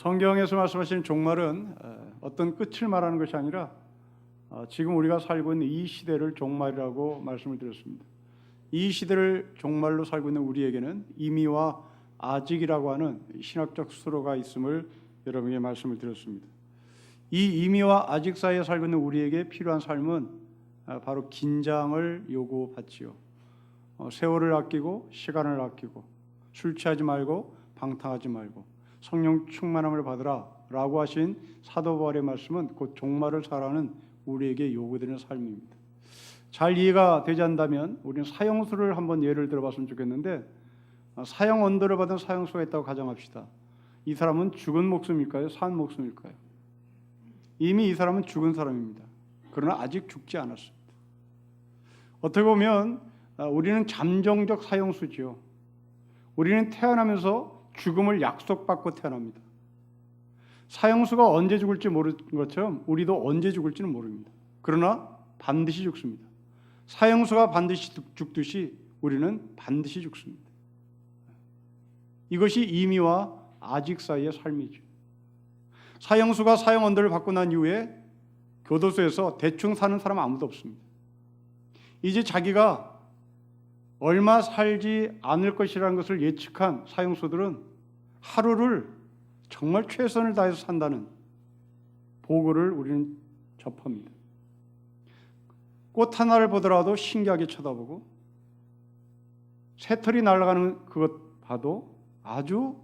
성경에서 말씀하시는 종말은 어떤 끝을 말하는 것이 아니라 지금 우리가 살고 있는 이 시대를 종말이라고 말씀을 드렸습니다. 이 시대를 종말로 살고 있는 우리에게는 이미와 아직이라고 하는 신학적 수로가 있음을 여러분에게 말씀을 드렸습니다. 이 이미와 아직 사이에 살고 있는 우리에게 필요한 삶은 바로 긴장을 요구받지요. 세월을 아끼고 시간을 아끼고 술 취하지 말고 방탕하지 말고 성령 충만함을 받으라 라고 하신 사도 바울의 말씀은 곧 종말을 살아가는 우리에게 요구되는 삶입니다. 잘 이해가 되지 않는다면 우리는 사형수를 한번 예를 들어봤으면 좋겠는데, 사형 언도를 받은 사형수가 있다고 가정합시다. 이 사람은 죽은 목숨일까요? 산 목숨일까요? 이미 이 사람은 죽은 사람입니다. 그러나 아직 죽지 않았습니다. 어떻게 보면 우리는 잠정적 사형수지요. 우리는 태어나면서 죽음을 약속받고 태어납니다. 사형수가 언제 죽을지 모르는 것처럼 우리도 언제 죽을지는 모릅니다. 그러나 반드시 죽습니다. 사형수가 반드시 죽듯이 우리는 반드시 죽습니다. 이것이 이미와 아직 사이의 삶이죠. 사형수가 사형 언도를 받고 난 이후에 교도소에서 대충 사는 사람 아무도 없습니다. 이제 자기가 얼마 살지 않을 것이라는 것을 예측한 사형수들은 하루를 정말 최선을 다해서 산다는 보고를 우리는 접합니다. 꽃 하나를 보더라도 신기하게 쳐다보고 새털이 날아가는 그것 봐도 아주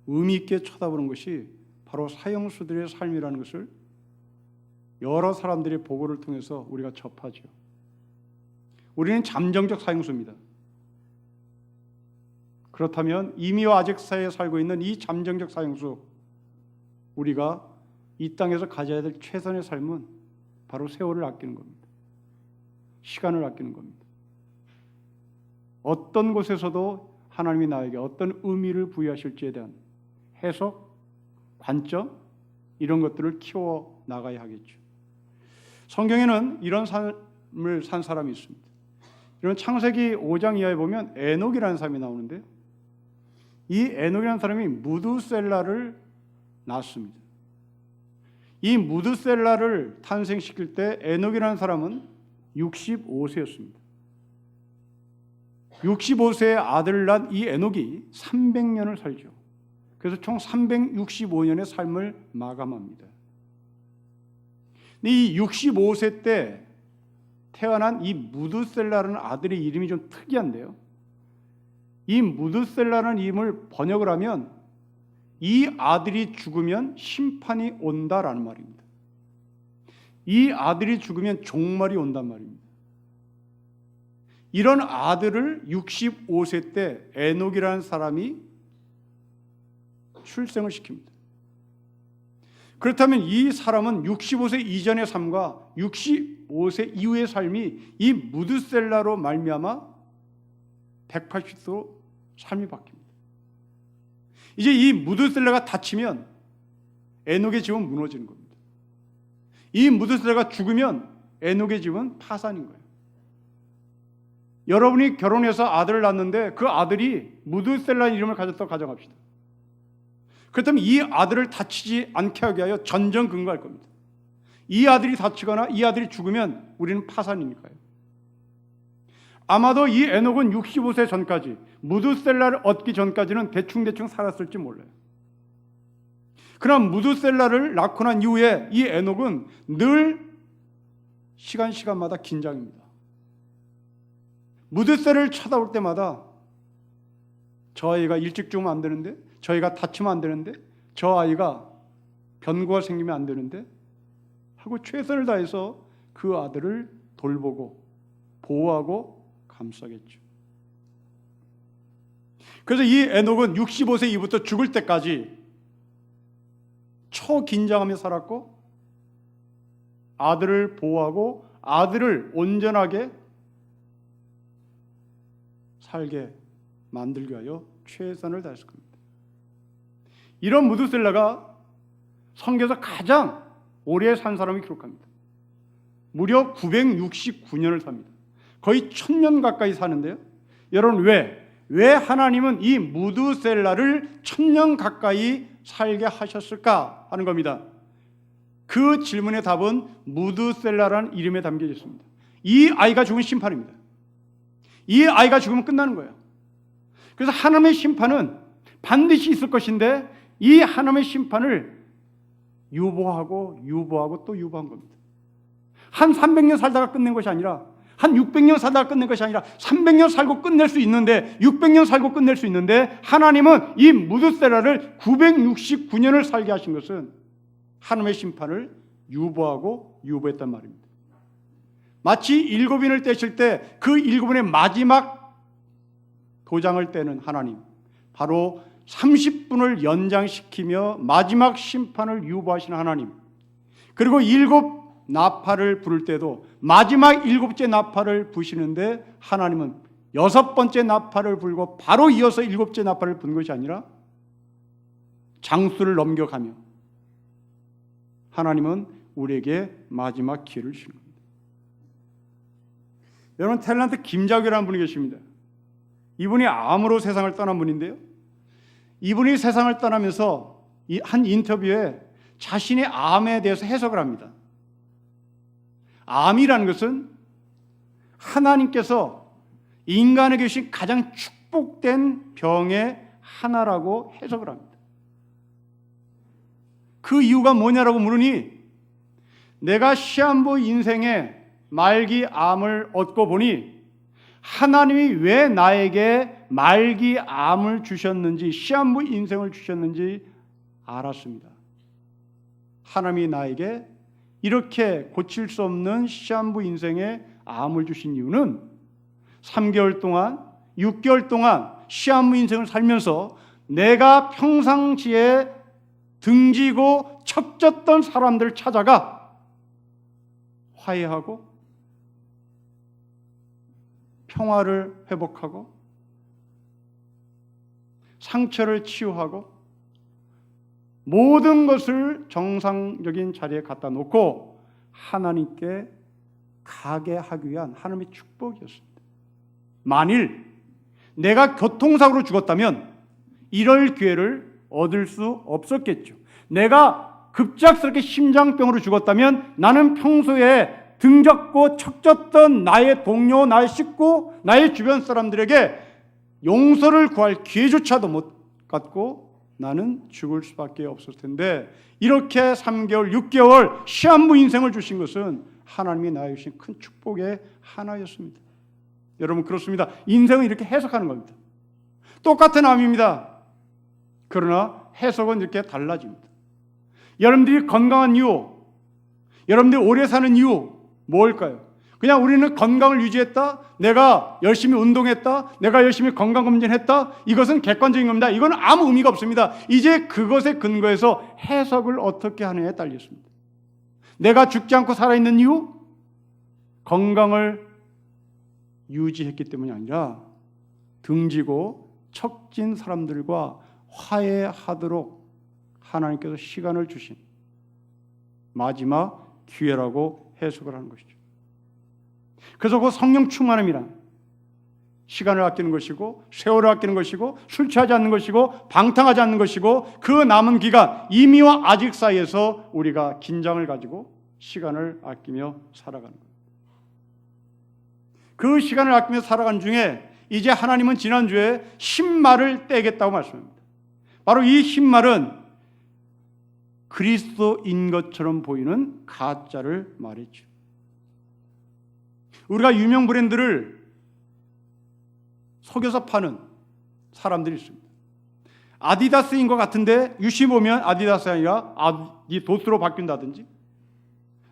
의미 있게 쳐다보는 것이 바로 사형수들의 삶이라는 것을 여러 사람들의 보고를 통해서 우리가 접하죠. 우리는 잠정적 사형수입니다. 그렇다면 이미와 아직 사이에 살고 있는 이 잠정적 사형수, 우리가 이 땅에서 가져야 될 최선의 삶은 바로 세월을 아끼는 겁니다. 시간을 아끼는 겁니다. 어떤 곳에서도 하나님이 나에게 어떤 의미를 부여하실지에 대한 해석, 관점, 이런 것들을 키워 나가야 하겠죠. 성경에는 이런 삶을 산 사람이 있습니다. 이런 창세기 5장 이하에 보면 에녹이라는 사람이 나오는데요. 이 에녹이라는 사람이 무두셀라를 낳았습니다. 이 무두셀라를 탄생시킬 때 에녹이라는 사람은 65세였습니다. 65세의 아들을 낳은 이 에녹이 300년을 살죠. 그래서 총 365년의 삶을 마감합니다. 이 65세 때 태어난 이 무두셀라라는 아들의 이름이 좀 특이한데요. 이 무두셀라라는 이름을 번역을 하면 이 아들이 죽으면 심판이 온다라는 말입니다. 이 아들이 죽으면 종말이 온단 말입니다. 이런 아들을 65세 때 에녹이라는 사람이 출생을 시킵니다. 그렇다면 이 사람은 65세 이전의 삶과 65세 이후의 삶이 이 무두셀라로 말미암아 180도로 삶이 바뀝니다. 이제 이 무두셀라가 다치면 에녹의 집은 무너지는 겁니다. 이 무두셀라가 죽으면 에녹의 집은 파산인 거예요. 여러분이 결혼해서 아들을 낳았는데 그 아들이 무두셀라의 이름을 가졌다고 가정합시다. 그렇다면 이 아들을 다치지 않게 하기 위하여 전전긍긍할 겁니다. 이 아들이 다치거나 이 아들이 죽으면 우리는 파산이니까요. 아마도 이 에녹은 65세 전까지, 무두셀라를 얻기 전까지는 대충대충 살았을지 몰라요. 그러나 무두셀라를 낳고 난 이후에 이 에녹은 늘 시간마다 긴장입니다. 무두셀라를 쳐다볼 때마다 저 아이가 일찍 죽으면 안 되는데, 저 아이가 다치면 안 되는데, 저 아이가 변고가 생기면 안 되는데 하고 최선을 다해서 그 아들을 돌보고 보호하고 감싸겠죠. 그래서 이 에녹은 65세 이후부터 죽을 때까지 초긴장하며 살았고 아들을 보호하고 아들을 온전하게 살게 만들기 위하여 최선을 다했을 겁니다. 이런 무두셀라가 성경에서 가장 오래 산 사람이 기록합니다. 무려 969년을 삽니다. 거의 1000년 가까이 사는데요. 여러분 왜 왜 하나님은 이 무드셀라를 1000년 가까이 살게 하셨을까 하는 겁니다. 그 질문의 답은 무드셀라라는 이름에 담겨 있습니다. 이 아이가 죽으면 심판입니다. 이 아이가 죽으면 끝나는 거예요. 그래서 하나님의 심판은 반드시 있을 것인데 이 하나님의 심판을 유보하고 또 유보한 겁니다. 한 300년 살다가 끝낸 것이 아니라, 한 600년 살다가 끝낸 것이 아니라 300년 살고 끝낼 수 있는데, 600년 살고 끝낼 수 있는데, 하나님은 이 무드셀라를 969년을 살게 하신 것은 하나님의 심판을 유보했단 말입니다. 마치 일곱인을 떼실 때 그 일곱인의 마지막 도장을 떼는 하나님, 바로 30분을 연장시키며 마지막 심판을 유보하시는 하나님, 그리고 일곱 나팔을 부를 때도 마지막 일곱째 나팔을 부시는데 하나님은 여섯 번째 나팔을 불고 바로 이어서 일곱째 나팔을 부는 것이 아니라 장수를 넘겨가며 하나님은 우리에게 마지막 기회를 주는 겁니다. 여러분, 탤런트 김자규라는 분이 계십니다. 이분이 암으로 세상을 떠난 분인데요, 이분이 세상을 떠나면서 한 인터뷰에 자신의 암에 대해서 해석을 합니다. 암이라는 것은 하나님께서 인간에게 주신 가장 축복된 병의 하나라고 해석을 합니다. 그 이유가 뭐냐라고 물으니, 내가 시한부 인생에 말기 암을 얻고 보니 하나님이 왜 나에게 말기 암을 주셨는지, 시한부 인생을 주셨는지 알았습니다. 하나님이 나에게 이렇게 고칠 수 없는 시한부 인생에 암을 주신 이유는 3개월 동안, 6개월 동안 시한부 인생을 살면서 내가 평상시에 등지고 척졌던 사람들을 찾아가 화해하고 평화를 회복하고 상처를 치유하고 모든 것을 정상적인 자리에 갖다 놓고 하나님께 가게 하기 위한 하나님의 축복이었습니다. 만일 내가 교통사고로 죽었다면 이럴 기회를 얻을 수 없었겠죠. 내가 급작스럽게 심장병으로 죽었다면 나는 평소에 등졌고 척졌던 나의 동료, 나의 식구, 나의 주변 사람들에게 용서를 구할 기회조차도 못 갖고 나는 죽을 수밖에 없었을 텐데, 이렇게 3개월, 6개월 시한부 인생을 주신 것은 하나님이 나에게 주신 큰 축복의 하나였습니다. 여러분, 그렇습니다. 인생은 이렇게 해석하는 겁니다. 똑같은 암입니다. 그러나 해석은 이렇게 달라집니다. 여러분들이 건강한 이유, 여러분들이 오래 사는 이유 뭘까요? 그냥 우리는 건강을 유지했다, 내가 열심히 운동했다, 내가 열심히 건강검진했다, 이것은 객관적인 겁니다. 이건 아무 의미가 없습니다. 이제 그것에 근거해서 해석을 어떻게 하느냐에 달려 있습니다. 내가 죽지 않고 살아있는 이유, 건강을 유지했기 때문이 아니라 등지고 척진 사람들과 화해하도록 하나님께서 시간을 주신 마지막 기회라고 해석을 하는 것이죠. 그래서 그 성령 충만함이란 시간을 아끼는 것이고, 세월을 아끼는 것이고, 술 취하지 않는 것이고, 방탕하지 않는 것이고, 그 남은 기간, 이미와 아직 사이에서 우리가 긴장을 가지고 시간을 아끼며 살아가는 거예요. 그 시간을 아끼며 살아가는 중에 이제 하나님은 지난주에 흰말을 떼겠다고 말씀합니다. 바로 이 흰말은 그리스도인 것처럼 보이는 가짜를 말했죠. 우리가 유명 브랜드를 속여서 파는 사람들이 있습니다. 아디다스인 것 같은데 유심 보면 아디다스가 아니라 아디도스로 바뀐다든지,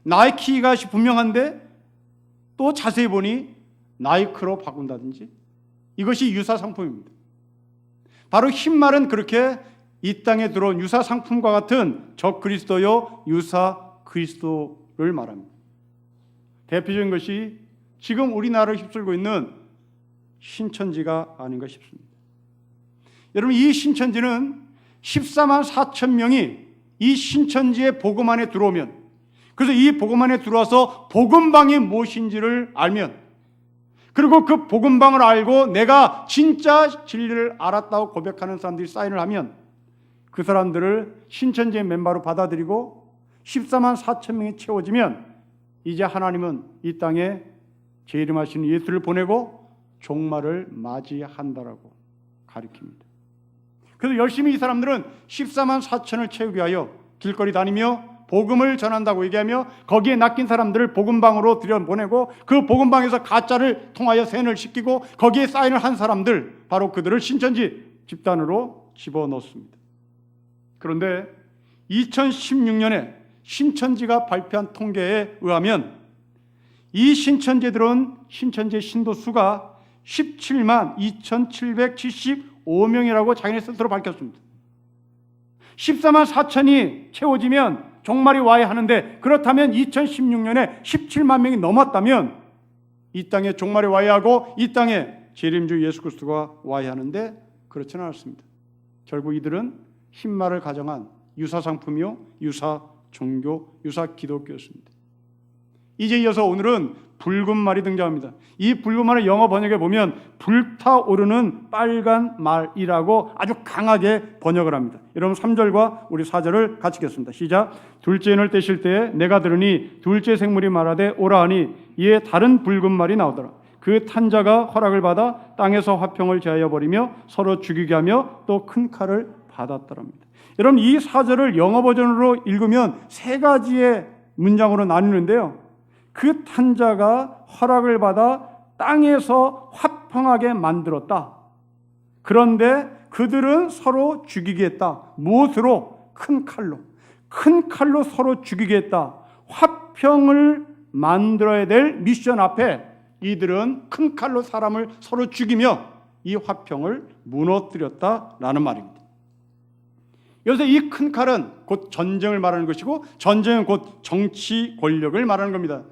나이키가 분명한데 또 자세히 보니 나이크로 바꾼다든지, 이것이 유사 상품입니다. 바로 흰말은 그렇게 이 땅에 들어온 유사 상품과 같은 적 그리스도요 유사 그리스도를 말합니다. 대표적인 것이 지금 우리나라를 휩쓸고 있는 신천지가 아닌가 싶습니다. 여러분, 이 신천지는 14만 4천 명이 이 신천지의 복음 안에 들어오면, 그래서 이 복음 안에 들어와서 복음방이 무엇인지를 알면, 그리고 그 복음방을 알고 내가 진짜 진리를 알았다고 고백하는 사람들이 사인을 하면 그 사람들을 신천지의 멤버로 받아들이고 14만 4천 명이 채워지면 이제 하나님은 이 땅에 재림하시는 예수를 보내고 종말을 맞이한다라고 가리킵니다. 그래서 열심히 이 사람들은 14만 4천을 채우기 위하여 길거리 다니며 복음을 전한다고 얘기하며 거기에 낚인 사람들을 복음방으로 들여보내고 그 복음방에서 가짜를 통하여 세뇌를 시키고 거기에 사인을 한 사람들, 바로 그들을 신천지 집단으로 집어넣습니다. 그런데 2016년에 신천지가 발표한 통계에 의하면 이 신천지들은 신천지의 신도 수가 17만 2,775명이라고 자기네 스스로 밝혔습니다. 14만 4천이 채워지면 종말이 와야 하는데, 그렇다면 2016년에 17만 명이 넘었다면 이 땅에 종말이 와야 하고 이 땅에 재림주 예수 그리스도가 와야 하는데 그렇지는 않습니다. 결국 이들은 흰말을 가정한 유사 상품이요, 유사 종교, 유사 기독교였습니다. 이제 이어서 오늘은 붉은 말이 등장합니다. 이 붉은 말을 영어 번역에 보면 불타오르는 빨간 말이라고 아주 강하게 번역을 합니다. 여러분 3절과 우리 4절을 같이 읽겠습니다. 시작. 둘째 인을 떼실 때에 내가 들으니 둘째 생물이 말하되 오라 하니 이에 다른 붉은 말이 나오더라. 그 탄자가 허락을 받아 땅에서 화평을 제하여 버리며 서로 죽이게 하며 또 큰 칼을 받았더랍니다. 여러분 이 4절을 영어 버전으로 읽으면 세 가지의 문장으로 나누는데요. 그 탄자가 허락을 받아 땅에서 화평하게 만들었다. 그런데 그들은 서로 죽이게 했다. 무엇으로? 큰 칼로. 큰 칼로 서로 죽이게 했다. 화평을 만들어야 될 미션 앞에 이들은 큰 칼로 사람을 서로 죽이며 이 화평을 무너뜨렸다라는 말입니다. 여기서 이 큰 칼은 곧 전쟁을 말하는 것이고 전쟁은 곧 정치 권력을 말하는 겁니다.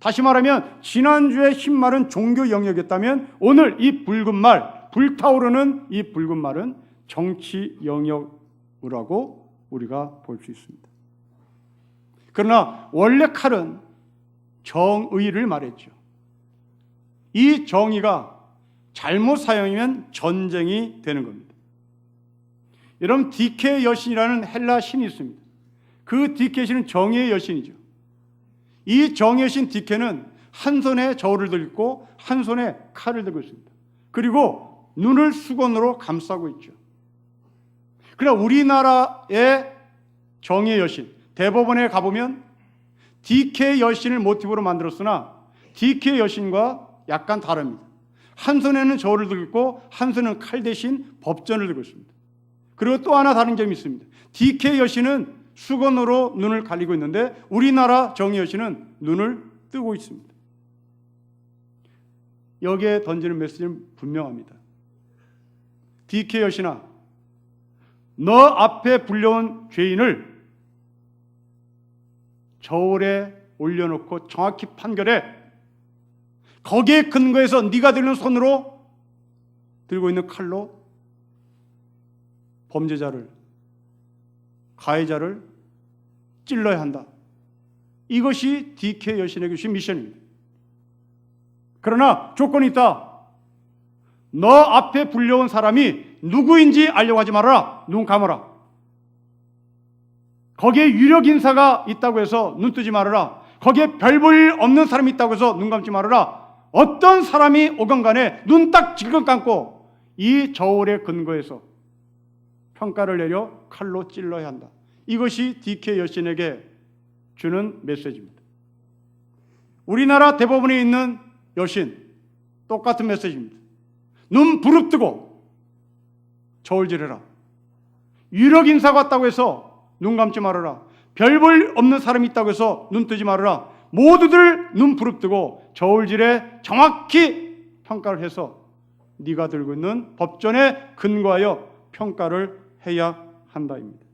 다시 말하면 지난주에 흰 말은 종교 영역이었다면 오늘 이 붉은 말, 불타오르는 이 붉은 말은 정치 영역이라고 우리가 볼 수 있습니다. 그러나 원래 칼은 정의를 말했죠. 이 정의가 잘못 사용이면 전쟁이 되는 겁니다. 여러분 디케의 여신이라는 헬라 신이 있습니다. 그 디케 신은 정의의 여신이죠. 이 정의의 신 디케는 한 손에 저울을 들고 한 손에 칼을 들고 있습니다. 그리고 눈을 수건으로 감싸고 있죠. 그러나 우리나라의 정의의 여신, 대법원에 가보면 디케의 여신을 모티브로 만들었으나 디케의 여신과 약간 다릅니다. 한 손에는 저울을 들고 있고 한 손에는 칼 대신 법전을 들고 있습니다. 그리고 또 하나 다른 점이 있습니다. 디케의 여신은 수건으로 눈을 가리고 있는데 우리나라 정의 여신은 눈을 뜨고 있습니다. 여기에 던지는 메시지는 분명합니다. 디케 여신아, 너 앞에 불려온 죄인을 저울에 올려놓고 정확히 판결해. 거기에 근거해서 네가 들는 손으로 들고 있는 칼로 범죄자를, 가해자를 찔러야 한다. 이것이 디케 여신에게 주신 미션입니다. 그러나 조건이 있다. 너 앞에 불려온 사람이 누구인지 알려고 하지 말아라. 눈 감아라. 거기에 유력 인사가 있다고 해서 눈 뜨지 말아라. 거기에 별 볼 없는 사람이 있다고 해서 눈 감지 말아라. 어떤 사람이 오건 간에 눈 딱 질끈 감고 이 저울의 근거에서 평가를 내려 칼로 찔러야 한다. 이것이 디케 여신에게 주는 메시지입니다. 우리나라 대법원에 있는 여신 똑같은 메시지입니다. 눈 부릅뜨고 저울질해라. 유력 인사가 왔다고 해서 눈 감지 말아라. 별 볼 없는 사람이 있다고 해서 눈 뜨지 말아라. 모두들 눈 부릅뜨고 저울질에 정확히 평가를 해서 네가 들고 있는 법전에 근거하여 평가를 해야 한다입니다.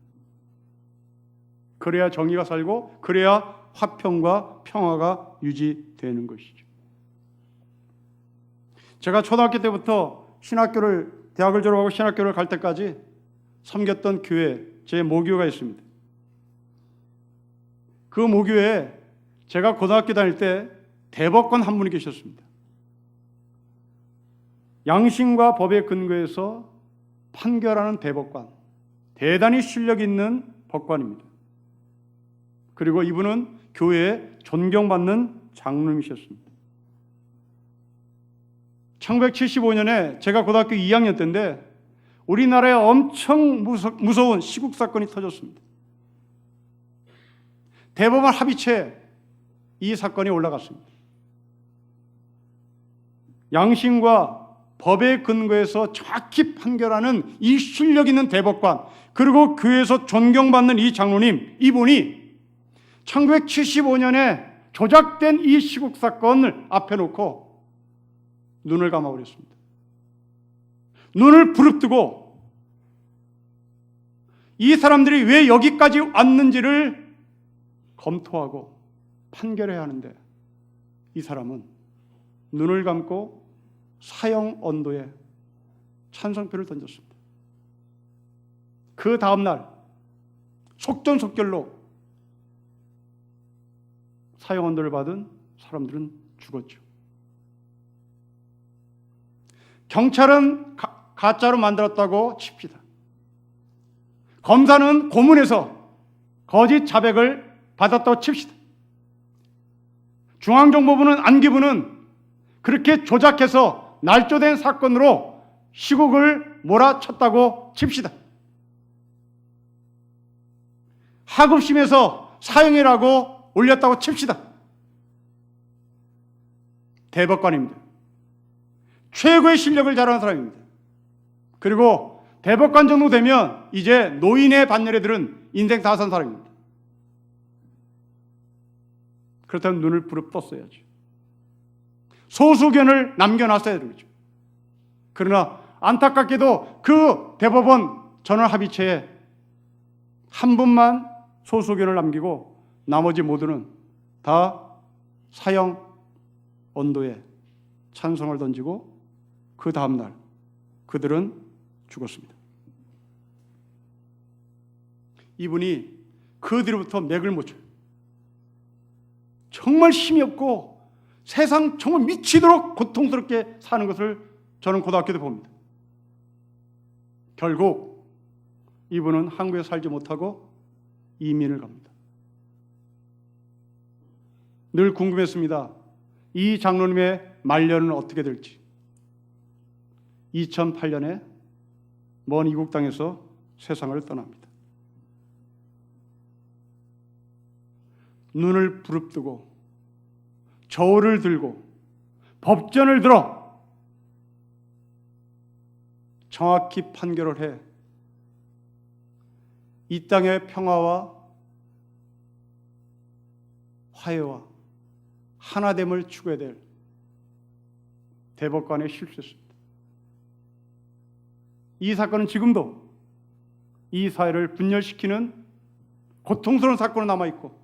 그래야 정의가 살고 그래야 화평과 평화가 유지되는 것이죠. 제가 초등학교 때부터 대학을 졸업하고 신학교를 갈 때까지 섬겼던 교회, 제 모교가 있습니다. 그 모교에 제가 고등학교 다닐 때 대법관 한 분이 계셨습니다. 양심과 법에 근거해서 판결하는 대법관, 대단히 실력 있는 법관입니다. 그리고 이분은 교회에 존경받는 장로님이셨습니다. 1975년에 제가 고등학교 2학년 때인데 우리나라에 엄청 무서운 시국 사건이 터졌습니다. 대법원 합의체에 이 사건이 올라갔습니다. 양심과 법에 근거해서 정확히 판결하는 이 실력 있는 대법관, 그리고 교회에서 존경받는 이 장로님, 이분이 1975년에 조작된 이 시국 사건을 앞에 놓고 눈을 감아버렸습니다. 눈을 부릅뜨고 이 사람들이 왜 여기까지 왔는지를 검토하고 판결해야 하는데, 이 사람은 눈을 감고 사형 언도에 찬성표를 던졌습니다. 그 다음날 속전속결로 사형 언도를 받은 사람들은 죽었죠. 경찰은 가짜로 만들었다고 칩시다. 검사는 고문해서 거짓 자백을 받았다고 칩시다. 중앙정보부는 안기부는 그렇게 조작해서 날조된 사건으로 시국을 몰아쳤다고 칩시다. 하급심에서 사형이라고 올렸다고 칩시다. 대법관입니다. 최고의 실력을 자랑하는 사람입니다. 그리고 대법관 정도 되면 이제 노인의 반열애들은 인생 다 산 사람입니다. 그렇다면 눈을 부릅떴어야죠. 소수견을 남겨놨어야 되죠. 그러나 안타깝게도 그 대법원 전원합의체에 한 분만 소수견을 남기고 나머지 모두는 다 사형 언도에 찬성을 던지고 그 다음날 그들은 죽었습니다. 이분이 그 뒤로부터 맥을 못 쳐요. 정말 힘이 없고 세상 정말 미치도록 고통스럽게 사는 것을 저는 고등학교 때 봅니다. 결국 이분은 한국에 살지 못하고 이민을 갑니다. 늘 궁금했습니다. 이 장로님의 말년은 어떻게 될지. 2008년에 먼 이국 땅에서 세상을 떠납니다. 눈을 부릅뜨고 저울을 들고 법전을 들어 정확히 판결을 해 이 땅의 평화와 화해와 하나됨을 추구해야 될 대법관의 실수였습니다. 이 사건은 지금도 이 사회를 분열시키는 고통스러운 사건으로 남아있고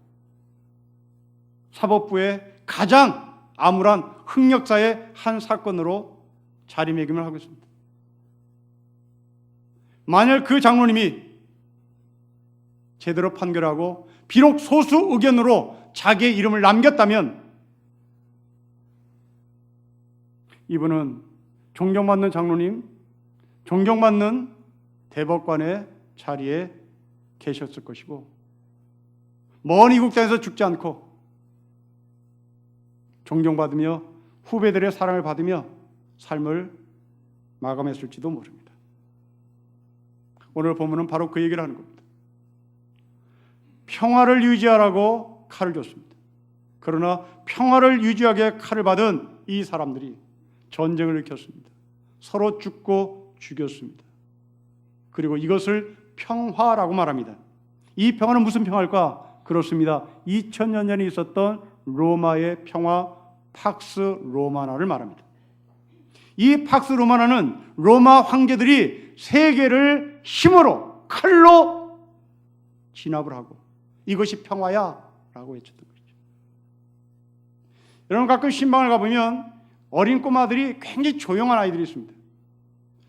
사법부의 가장 암울한 흑역사의 한 사건으로 자리매김을 하고 있습니다. 만약 그 장로님이 제대로 판결하고 비록 소수 의견으로 자기의 이름을 남겼다면 이분은 존경받는 장로님, 존경받는 대법관의 자리에 계셨을 것이고 먼 이국 땅에서 죽지 않고 존경받으며 후배들의 사랑을 받으며 삶을 마감했을지도 모릅니다. 오늘 본문은 바로 그 얘기를 하는 겁니다. 평화를 유지하라고 칼을 줬습니다. 그러나 평화를 유지하게 칼을 받은 이 사람들이 전쟁을 일으켰습니다. 서로 죽고 죽였습니다. 그리고 이것을 평화라고 말합니다. 이 평화는 무슨 평화일까? 그렇습니다. 2000년 전에 있었던 로마의 평화 팍스 로마나를 말합니다. 이 팍스 로마나는 로마 황제들이 세계를 힘으로 칼로 진압을 하고 이것이 평화야 라고 외쳤던 거죠. 여러분 가끔 신방을 가보면 어린 꼬마들이 굉장히 조용한 아이들이 있습니다.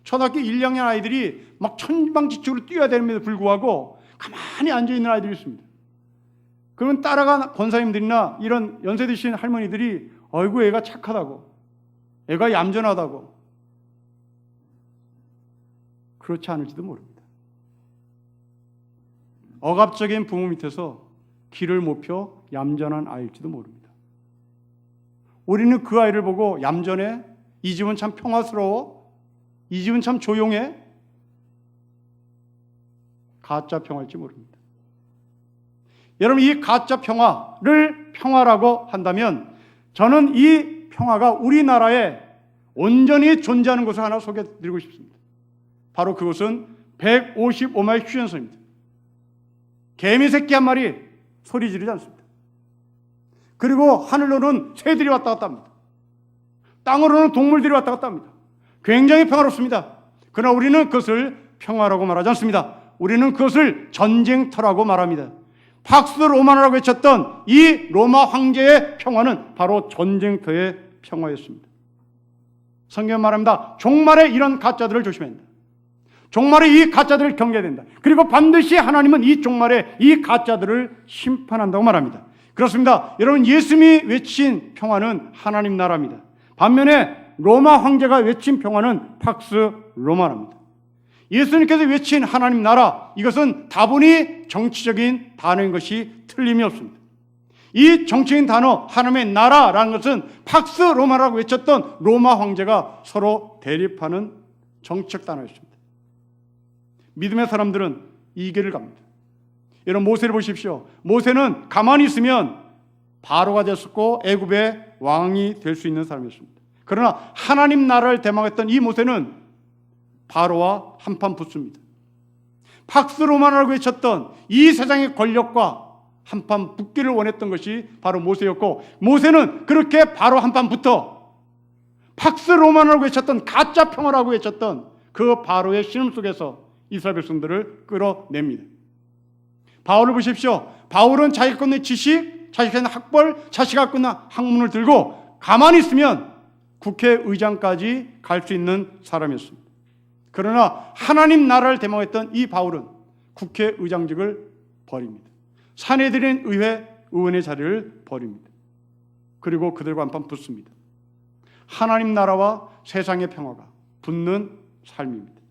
초등학교 1, 2학년 아이들이 막 천방지축으로 뛰어야 됨에도 불구하고 가만히 앉아있는 아이들이 있습니다. 그러면 따라간 권사님들이나 이런 연세 드신 할머니들이 어이구 애가 착하다고, 애가 얌전하다고, 그렇지 않을지도 모릅니다. 억압적인 부모 밑에서 길을 못 펴 얌전한 아이일지도 모릅니다. 우리는 그 아이를 보고 얌전해, 이 집은 참 평화스러워, 이 집은 참 조용해, 가짜 평화일지 모릅니다. 여러분, 이 가짜 평화를 평화라고 한다면 저는 이 평화가 우리나라에 온전히 존재하는 것을 하나 소개해드리고 싶습니다. 바로 그것은 155마일 휴전선입니다. 개미 새끼 한 마리 소리 지르지 않습니다. 그리고 하늘로는 새들이 왔다 갔다 합니다. 땅으로는 동물들이 왔다 갔다 합니다. 굉장히 평화롭습니다. 그러나 우리는 그것을 평화라고 말하지 않습니다. 우리는 그것을 전쟁터라고 말합니다. 팍스 로마노라고 외쳤던 이 로마 황제의 평화는 바로 전쟁터의 평화였습니다. 성경은 말합니다. 종말에 이런 가짜들을 조심해야 된다. 종말에 이 가짜들을 경계해야 된다. 그리고 반드시 하나님은 이 종말에 이 가짜들을 심판한다고 말합니다. 그렇습니다. 여러분, 예수님이 외친 평화는 하나님 나라입니다. 반면에 로마 황제가 외친 평화는 팍스 로마나입니다. 예수님께서 외친 하나님 나라, 이것은 다분히 정치적인 단어인 것이 틀림이 없습니다. 이 정치적인 단어 하나님의 나라라는 것은 팍스 로마라고 외쳤던 로마 황제가 서로 대립하는 정치적 단어였습니다. 믿음의 사람들은 이 길을 갑니다. 여러분, 모세를 보십시오. 모세는 가만히 있으면 바로가 됐었고 애굽의 왕이 될 수 있는 사람이었습니다. 그러나 하나님 나라를 대망했던 이 모세는 바로와 한판 붙습니다. 팍스 로마노라고 외쳤던 이 세상의 권력과 한판 붙기를 원했던 것이 바로 모세였고, 모세는 그렇게 바로 한판 붙어 팍스 로마노라고 외쳤던 가짜 평화라고 외쳤던 그 바로의 신음 속에서 이스라엘 백성들을 끌어냅니다. 바울을 보십시오. 바울은 자기가 갖고 있는 지식, 자기가 갖고 있는 학벌, 자기가 갖고 있는 학문을 들고 가만히 있으면 국회의장까지 갈 수 있는 사람이었습니다. 그러나 하나님 나라를 대망했던 이 바울은 국회의장직을 버립니다. 산헤드린 의회 의원의 자리를 버립니다. 그리고 그들과 한판 붙습니다. 하나님 나라와 세상의 평화가 붙는 삶입니다.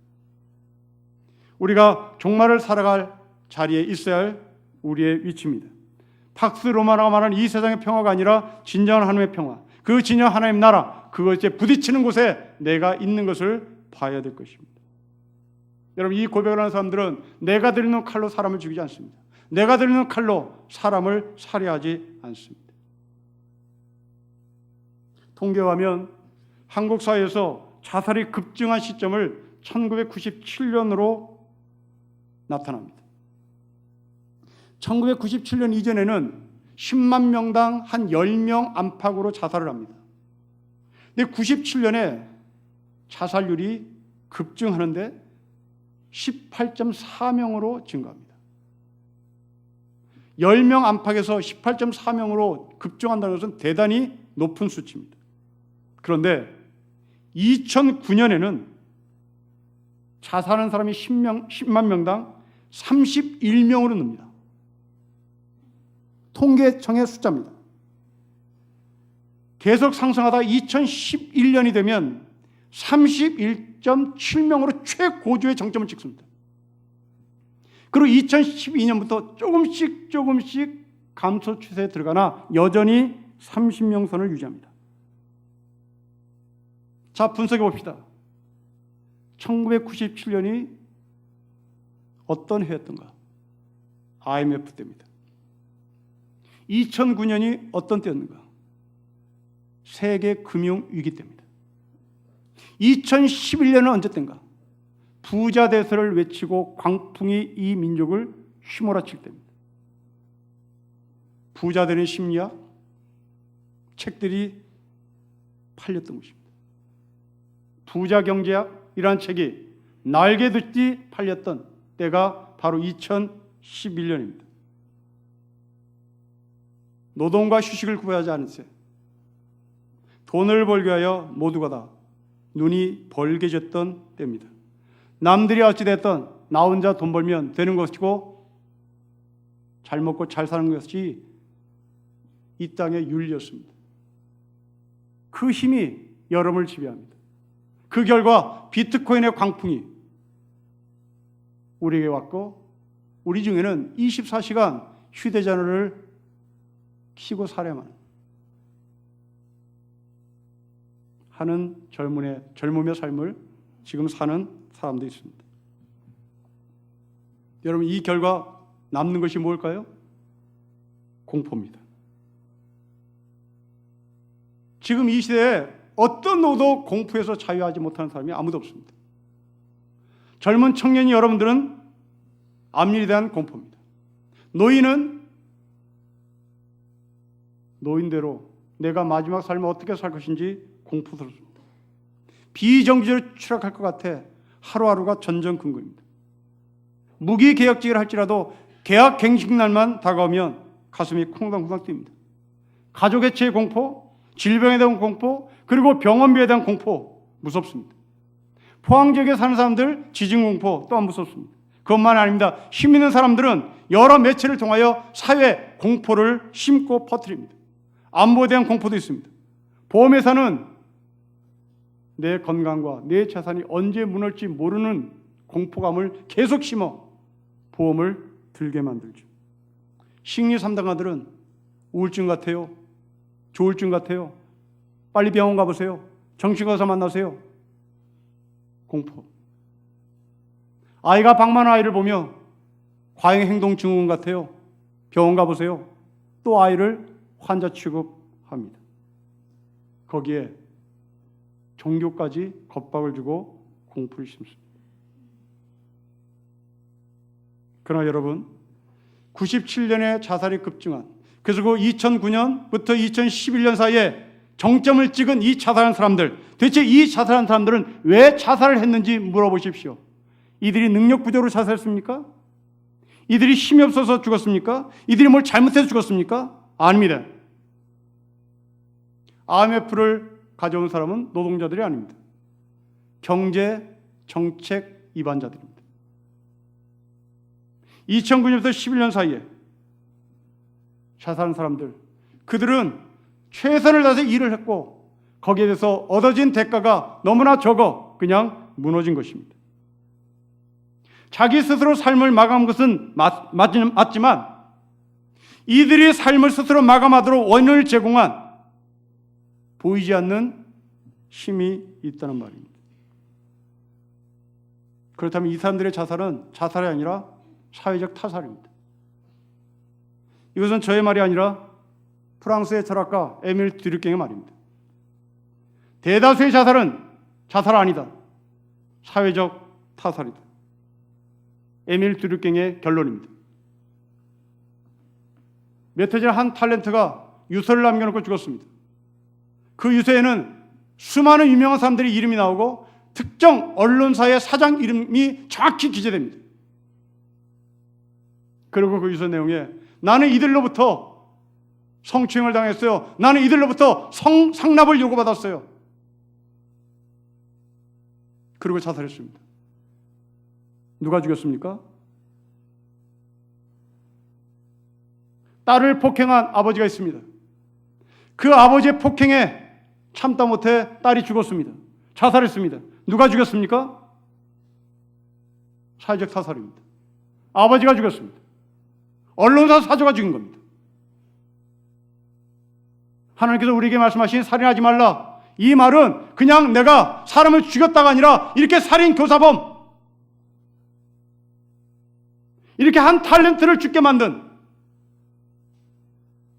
우리가 종말을 살아갈 자리에 있어야 할 우리의 위치입니다. 팍스 로마나가 말하는 이 세상의 평화가 아니라 진정한 하나님의 평화, 그 진정한 하나님 나라, 그것에 부딪히는 곳에 내가 있는 것을 봐야 될 것입니다. 여러분, 이 고백을 하는 사람들은 내가 들이는 칼로 사람을 죽이지 않습니다. 내가 들이는 칼로 사람을 살해하지 않습니다. 통계하면 한국 사회에서 자살이 급증한 시점을 1997년으로 나타납니다. 1997년 이전에는 10만 명당 한 10명 안팎으로 자살을 합니다. 근데 97년에 자살률이 급증하는데 18.4명으로 증가합니다. 10명 안팎에서 18.4명으로 급증한다는 것은 대단히 높은 수치입니다. 그런데 2009년에는 자살하는 사람이 10만 명당 31명으로 늡니다. 통계청의 숫자입니다. 계속 상승하다 2011년이 되면 31.7명으로 최고조의 정점을 찍습니다. 그리고 2012년부터 조금씩 감소 추세에 들어가나 여전히 30명 선을 유지합니다. 자, 분석해 봅시다. 1997년이 어떤 해였던가? IMF 때입니다. 2009년이 어떤 때였는가? 세계 금융위기 때입니다. 2011년은 언제 때인가? 부자 대세를 외치고 광풍이 이 민족을 휘몰아칠 때입니다. 부자 되는 심리학 책들이 팔렸던 것입니다. 부자 경제학이라는 책이 날개 듯이 팔렸던 때가 바로 2011년입니다. 노동과 휴식을 구하지 않으세요. 돈을 벌기 위하여 모두가 다 눈이 벌게졌던 때입니다. 남들이 어찌됐든 나 혼자 돈 벌면 되는 것이고 잘 먹고 잘 사는 것이 이 땅의 윤리였습니다. 그 힘이 여러분을 지배합니다. 그 결과 비트코인의 광풍이 우리에게 왔고 우리 중에는 24시간 휴대전화를 켜고 살아야만 하는 젊음의 삶을 지금 사는 사람도 있습니다. 여러분, 이 결과 남는 것이 뭘까요? 공포입니다. 지금 이 시대에 어떤 누구도 공포에서 자유하지 못하는 사람이 아무도 없습니다. 젊은 청년이 여러분들은 앞일에 대한 공포입니다. 노인은 노인대로 내가 마지막 삶을 어떻게 살 것인지 공포스럽습니다. 비정규직으로 추락할 것 같아 하루하루가 전전긍긍입니다. 무기개혁직을 할지라도 계약갱신 날만 다가오면 가슴이 콩당콩당 뜁니다. 가족 해체의 공포, 질병에 대한 공포, 그리고 병원비에 대한 공포 무섭습니다. 포항 지역에 사는 사람들 지진 공포 또한 무섭습니다. 그것만 아닙니다. 힘 있는 사람들은 여러 매체를 통하여 사회 공포를 심고 퍼뜨립니다. 안보에 대한 공포도 있습니다. 보험회사는 내 건강과 내 재산이 언제 무너질지 모르는 공포감을 계속 심어 보험을 들게 만들죠. 심리 상담가들은 우울증 같아요, 조울증 같아요, 빨리 병원 가보세요, 정신과사 만나세요. 공포. 아이가 방만한 아이를 보며 과잉행동증후군 같아요, 병원 가보세요. 또 아이를 환자 취급합니다. 거기에 종교까지 겁박을 주고 공포를 심습니다. 그러나 여러분, 97년에 자살이 급증한, 그래서 그 2009년부터 2011년 사이에 정점을 찍은 이 자살한 사람들, 대체 이 자살한 사람들은 왜 자살을 했는지 물어보십시오. 이들이 능력 부족으로 자살했습니까? 이들이 힘이 없어서 죽었습니까? 이들이 뭘 잘못해서 죽었습니까? 아닙니다. IMF를 가져온 사람은 노동자들이 아닙니다. 경제 정책 위반자들입니다. 2009년부터 11년 사이에 자살한 사람들, 그들은 최선을 다해서 일을 했고 거기에 대해서 얻어진 대가가 너무나 적어 그냥 무너진 것입니다. 자기 스스로 삶을 마감한 것은 맞지만 이들이 삶을 스스로 마감하도록 원인을 제공한 보이지 않는 힘이 있다는 말입니다. 그렇다면 이 사람들의 자살은 자살이 아니라 사회적 타살입니다. 이것은 저의 말이 아니라 프랑스의 철학가 에밀 드류갱의 말입니다. 대다수의 자살은 자살 아니다, 사회적 타살이다. 에밀 드류갱의 결론입니다. 몇 해 전에 한 탤런트가 유서를 남겨놓고 죽었습니다. 그 유서에는 수많은 유명한 사람들의 이름이 나오고 특정 언론사의 사장 이름이 정확히 기재됩니다. 그리고 그 유서 내용에 나는 이들로부터 성추행을 당했어요, 나는 이들로부터 상납을 요구받았어요, 그리고 자살했습니다. 누가 죽였습니까? 딸을 폭행한 아버지가 있습니다. 그 아버지의 폭행에 참다 못해 딸이 죽었습니다. 자살했습니다. 누가 죽였습니까? 사회적 타살입니다. 아버지가 죽였습니다. 언론사 사조가 죽인 겁니다. 하나님께서 우리에게 말씀하신 살인하지 말라, 이 말은 그냥 내가 사람을 죽였다가 아니라 이렇게 살인 교사범, 이렇게 한 탤런트를 죽게 만든,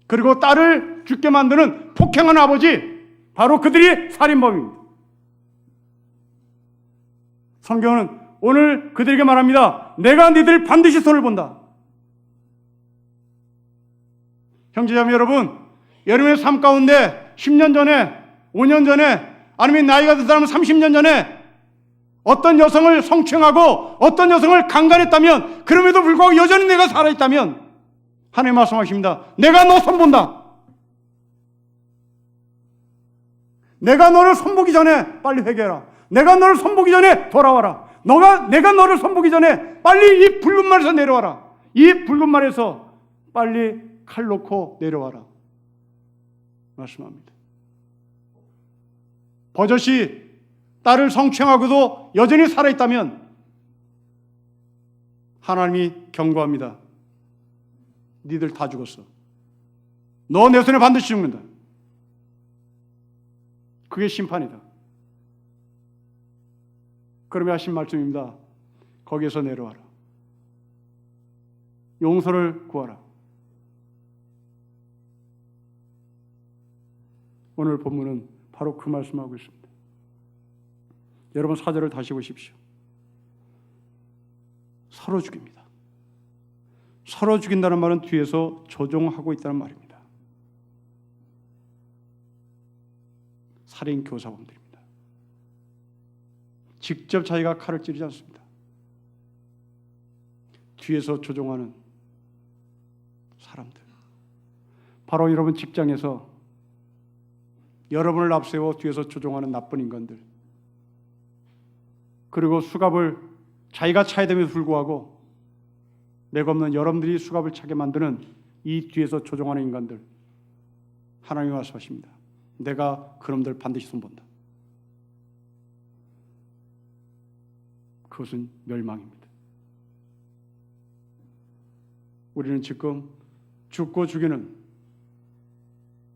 그리고 딸을 죽게 만드는 폭행하는 아버지, 바로 그들이 살인범입니다. 성경은 오늘 그들에게 말합니다. 내가 너희들 반드시 손을 본다. 형제자매 여러분, 여러분의 삶 가운데 10년 전에, 5년 전에, 아니면 나이가 든 사람은 30년 전에 어떤 여성을 성추행하고 어떤 여성을 강간했다면, 그럼에도 불구하고 여전히 내가 살아있다면 하나님 말씀하십니다. 내가 너 손본다. 내가 너를 손보기 전에 빨리 회개해라. 내가 너를 손보기 전에 돌아와라. 내가 너를 손보기 전에 빨리 이 붉은 말에서 내려와라. 이 붉은 말에서 빨리 칼 놓고 내려와라. 말씀합니다. 버젓이 딸을 성추행하고도 여전히 살아있다면 하나님이 경고합니다. 니들 다 죽었어. 너 내 손에 반드시 죽는다. 그게 심판이다. 그러며 하신 말씀입니다. 거기에서 내려와라. 용서를 구하라. 오늘 본문은 바로 그 말씀하고 있습니다. 여러분 4절을 다시 보십시오. 서로 죽입니다. 서로 죽인다는 말은 뒤에서 조종하고 있다는 말입니다. 살인 교사범들입니다. 직접 자기가 칼을 찌르지 않습니다. 뒤에서 조종하는 사람들. 바로 여러분 직장에서 여러분을 앞세워 뒤에서 조종하는 나쁜 인간들. 그리고 수갑을 자기가 차야 됨에도 불구하고 맥없는 여러분들이 수갑을 차게 만드는 이 뒤에서 조종하는 인간들. 하나님이 말씀하십니다. 내가 그놈들 반드시 손본다. 그것은 멸망입니다. 우리는 지금 죽고 죽이는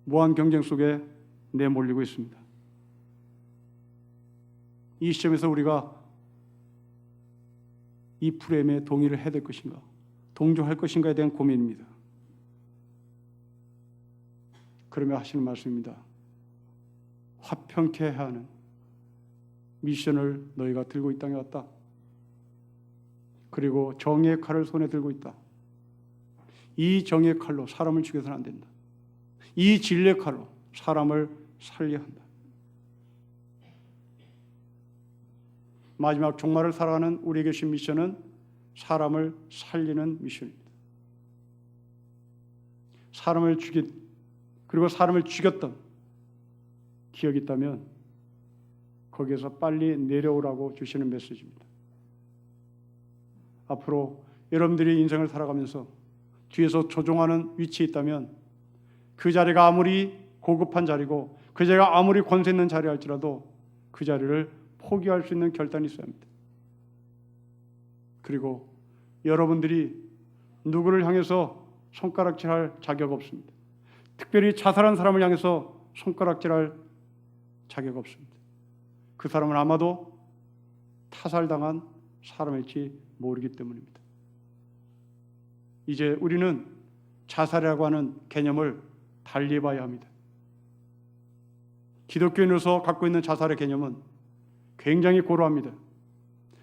무한 경쟁 속에 내몰리고 있습니다. 이 시점에서 우리가 이 프레임에 동의를 해야 될 것인가, 동조할 것인가에 대한 고민입니다. 그러며 하시는 말씀입니다. 화평케 해야 하는 미션을 너희가 들고 이 땅에 왔다. 그리고 정의의 칼을 손에 들고 있다. 이 정의의 칼로 사람을 죽여서는 안 된다. 이 진리의 칼로 사람을 살려야 한다. 마지막 종말을 살아가는 우리에게 주신 미션은 사람을 살리는 미션입니다. 그리고 사람을 죽였던 기억이 있다면 거기에서 빨리 내려오라고 주시는 메시지입니다. 앞으로 여러분들이 인생을 살아가면서 뒤에서 조종하는 위치에 있다면 그 자리가 아무리 고급한 자리고 그 자리가 아무리 권세 있는 자리할지라도 그 자리를 포기할 수 있는 결단이 있어야 합니다. 그리고 여러분들이 누구를 향해서 손가락질할 자격 없습니다. 특별히 자살한 사람을 향해서 손가락질할 자격 없습니다. 그 사람은 아마도 타살당한 사람일지 모르기 때문입니다. 이제 우리는 자살이라고 하는 개념을 달리 봐야 합니다. 기독교인으로서 갖고 있는 자살의 개념은 굉장히 고루합니다.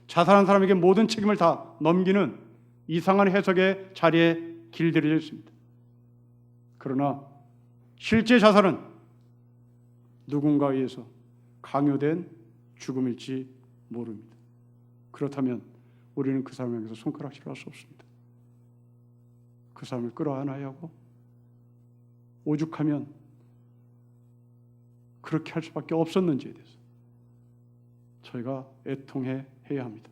자살한 사람에게 모든 책임을 다 넘기는 이상한 해석의 자리에 길들여져 있습니다. 그러나 실제 자살은 누군가에 의해서 강요된 죽음일지 모릅니다. 그렇다면 우리는 그 사람을 향해서 손가락질을 할 수 없습니다. 그 사람을 끌어안아야 하고 오죽하면 그렇게 할 수밖에 없었는지에 대해서 저희가 애통해 해야 합니다.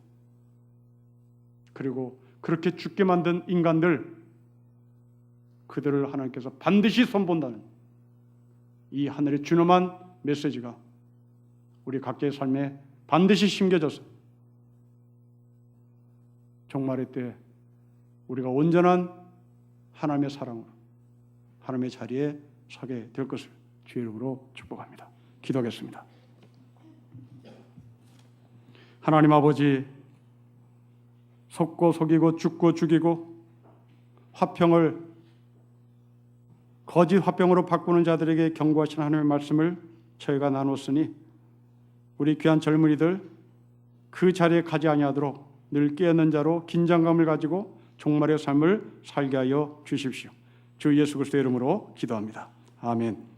그리고 그렇게 죽게 만든 인간들, 그들을 하나님께서 반드시 손본다는 이 하늘의 준엄한 메시지가 우리 각자의 삶에 반드시 심겨져서 종말의 때 우리가 온전한 하나님의 사랑으로 하나님의 자리에 서게 될 것을 주의 이름으로 축복합니다. 기도하겠습니다. 하나님 아버지, 속고 속이고 죽고 죽이고 거짓 화평으로 바꾸는 자들에게 경고하신 하나님의 말씀을 저희가 나눴으니 우리 귀한 젊은이들 그 자리에 가지 아니하도록 늘 깨어있는 자로 긴장감을 가지고 종말의 삶을 살게 하여 주십시오. 주 예수 그리스도의 이름으로 기도합니다. 아멘.